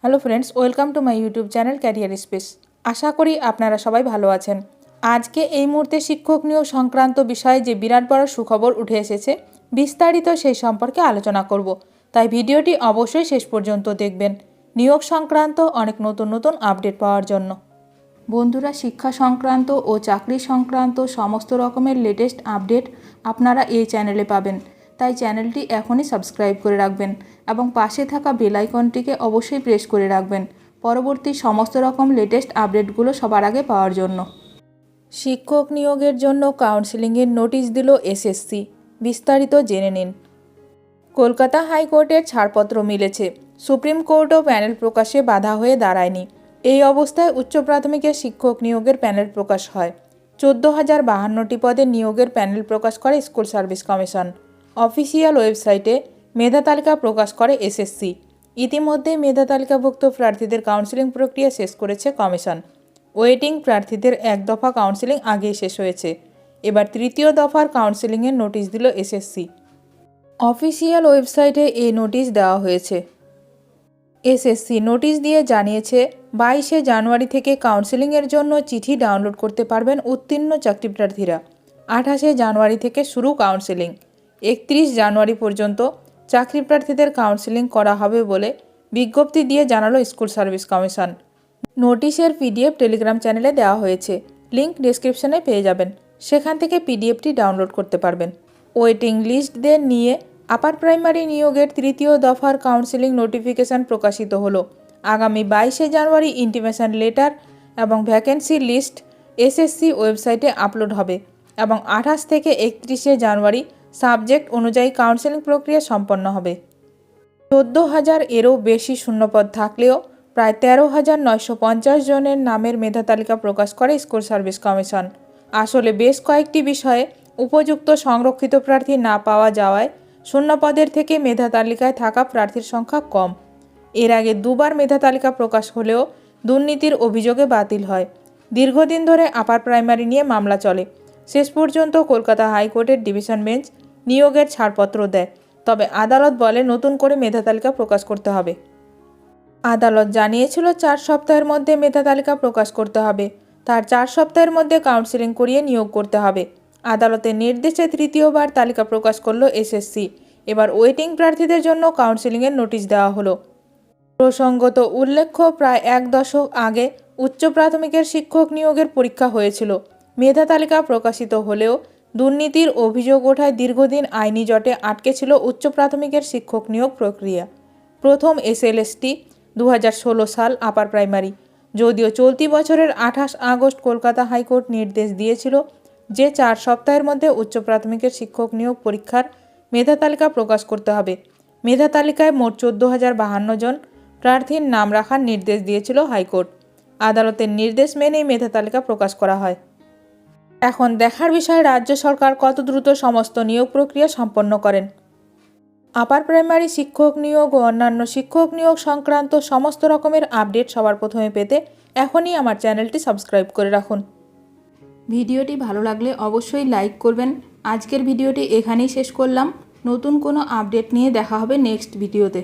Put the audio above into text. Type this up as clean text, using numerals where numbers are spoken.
Hello friends, welcome to my YouTube channel career space. আশা করি আপনারা সবাই ভালো আছেন। আজকে এই মুহূর্তে শিক্ষক নিয়োগ সংক্রান্ত বিষয়ে যে বিরাট বড় সুখবর উঠে এসেছে, বিস্তারিত সেই সম্পর্কে আলোচনা করব। তাই ভিডিওটি অবশ্যই শেষ পর্যন্ত দেখবেন নিয়োগ সংক্রান্ত অনেক নতুন আপডেট পাওয়ার জন্য। বন্ধুরা, শিক্ষা সংক্রান্ত ও চাকরি সংক্রান্ত সমস্ত রকমের লেটেস্ট আপডেট আপনারা এই চ্যানেলে পাবেন। তাই চ্যানেলটি এখনই সাবস্ক্রাইব করে রাখবেন এবং পাশে থাকা বেল আইকনটিকে অবশ্যই প্রেস করে রাখবেন পরবর্তী সমস্ত রকম লেটেস্ট আপডেটগুলো সবার আগে পাওয়ার জন্য। শিক্ষক নিয়োগের জন্য কাউন্সেলিংয়ের নোটিশ দিল এসএসসি। বিস্তারিত জেনে নিন। কলকাতা হাইকোর্টের ছাড়পত্র মিলেছে। সুপ্রিম কোর্টও প্যানেল প্রকাশে বাধা হয়ে দাঁড়ায়নি। এই অবস্থায় উচ্চ প্রাথমিকের শিক্ষক নিয়োগের প্যানেল প্রকাশ হয়। 14,052টি পদে নিয়োগের প্যানেল প্রকাশ করে স্কুল সার্ভিস কমিশন। অফিসিয়াল ওয়েবসাইটে মেধা তালিকা প্রকাশ করে এসএসসি। ইতিমধ্যে মেধা তালিকাভুক্ত প্রার্থীদের কাউন্সেলিং প্রক্রিয়া শেষ করেছে কমিশন। ওয়েটিং প্রার্থীদের এক দফা কাউন্সেলিং আগেই শেষ হয়েছে। এবার তৃতীয় দফার কাউন্সেলিংয়ের নোটিশ দিল এসএসসি। অফিসিয়াল ওয়েবসাইটে এই নোটিশ দেওয়া হয়েছে। এসএসসি নোটিশ দিয়ে জানিয়েছে 22শে জানুয়ারি থেকে কাউন্সেলিংয়ের জন্য চিঠি ডাউনলোড করতে পারবেন উত্তীর্ণ চাকরি প্রার্থীরা। 28শে জানুয়ারি থেকে শুরু কাউন্সেলিং। 31 জানুয়ারি পর্যন্ত চাকরি প্রার্থীদের কাউন্সেলিং করা হবে বলে বিজ্ঞপ্তি দিয়ে জানালো স্কুল সার্ভিস কমিশন। নোটিশের পিডিএফ টেলিগ্রাম চ্যানেলে দেওয়া হয়েছে। লিংক ডেসক্রিপশনে পেয়ে যাবেন। সেখান থেকে পিডিএফটি ডাউনলোড করতে পারবেন। ওয়েটিং লিস্টদের নিয়ে আপার প্রাইমারি নিয়োগের তৃতীয় দফার কাউন্সেলিং নোটিফিকেশন প্রকাশিত হলো। আগামী 22শে জানুয়ারি ইন্টিমেশন লেটার এবং ভ্যাকেন্সি লিস্ট এসএসসি ওয়েবসাইটে আপলোড হবে এবং 28 থেকে 31শে জানুয়ারি সাবজেক্ট অনুযায়ী কাউন্সেলিং প্রক্রিয়া সম্পন্ন হবে। 14,000 এরও বেশি শূন্যপদ থাকলেও প্রায় 13,950 জনের নামের মেধা তালিকা প্রকাশ করে স্কুল সার্ভিস কমিশন। আসলে বেশ কয়েকটি বিষয়ে উপযুক্ত সংরক্ষিত প্রার্থী না পাওয়া যাওয়ায় শূন্যপদের থেকে মেধা তালিকায় থাকা প্রার্থীর সংখ্যা কম। এর আগে দুবার মেধা তালিকা প্রকাশ হলেও দুর্নীতির অভিযোগে বাতিল হয়। দীর্ঘদিন ধরে আপার প্রাইমারি নিয়ে মামলা চলে। শেষ পর্যন্ত কলকাতা হাইকোর্টের ডিভিশন বেঞ্চ নিয়োগের ছাড়পত্র দেয়। তবে আদালত বলে নতুন করে মেধা তালিকা প্রকাশ করতে হবে। আদালত জানিয়েছিল 4 সপ্তাহের মধ্যে মেধা তালিকা প্রকাশ করতে হবে। তার 4 সপ্তাহের মধ্যে কাউন্সেলিং করিয়ে নিয়োগ করতে হবে। আদালতের নির্দেশে তৃতীয়বার তালিকা প্রকাশ করল এসএসসি। এবার ওয়েটিং প্রার্থীদের জন্য কাউন্সেলিংয়ের নোটিশ দেওয়া হলো। প্রসঙ্গত উল্লেখ্য, প্রায় 1 দশক আগে উচ্চ প্রাথমিকের শিক্ষক নিয়োগের পরীক্ষা হয়েছিল। মেধা তালিকা প্রকাশিত হলেও দুর্নীতির অভিযোগ ওঠায় দীর্ঘদিন আইনি জটে আটকে ছিল উচ্চ প্রাথমিকের শিক্ষক নিয়োগ প্রক্রিয়া। প্রথম এসএলএসটি 2016 সাল আপার প্রাইমারি। যদিও চলতি বছরের 28 আগস্ট কলকাতা হাইকোর্ট নির্দেশ দিয়েছিল যে 4 সপ্তাহের মধ্যে উচ্চ প্রাথমিকের শিক্ষক নিয়োগ পরীক্ষার মেধা তালিকা প্রকাশ করতে হবে। মেধা তালিকায় মোট 14,052 জন প্রার্থীর নাম রাখার নির্দেশ দিয়েছিল হাইকোর্ট। আদালতের নির্দেশ মেনেই মেধা তালিকা প্রকাশ করা হয়। এখন দেখার বিষয় রাজ্য সরকার কত দ্রুত সমস্ত নিয়োগ প্রক্রিয়া সম্পন্ন করেন। আপার প্রাইমারি শিক্ষক নিয়োগ ও অন্যান্য শিক্ষক নিয়োগ সংক্রান্ত সমস্ত রকমের আপডেট সবার প্রথমে পেতে এখনই আমার চ্যানেলটি সাবস্ক্রাইব করে রাখুন। ভিডিওটি ভালো লাগলে অবশ্যই লাইক করবেন। আজকের ভিডিওটি এখানেই শেষ করলাম। নতুন কোনো আপডেট নিয়ে দেখা হবে নেক্সট ভিডিওতে।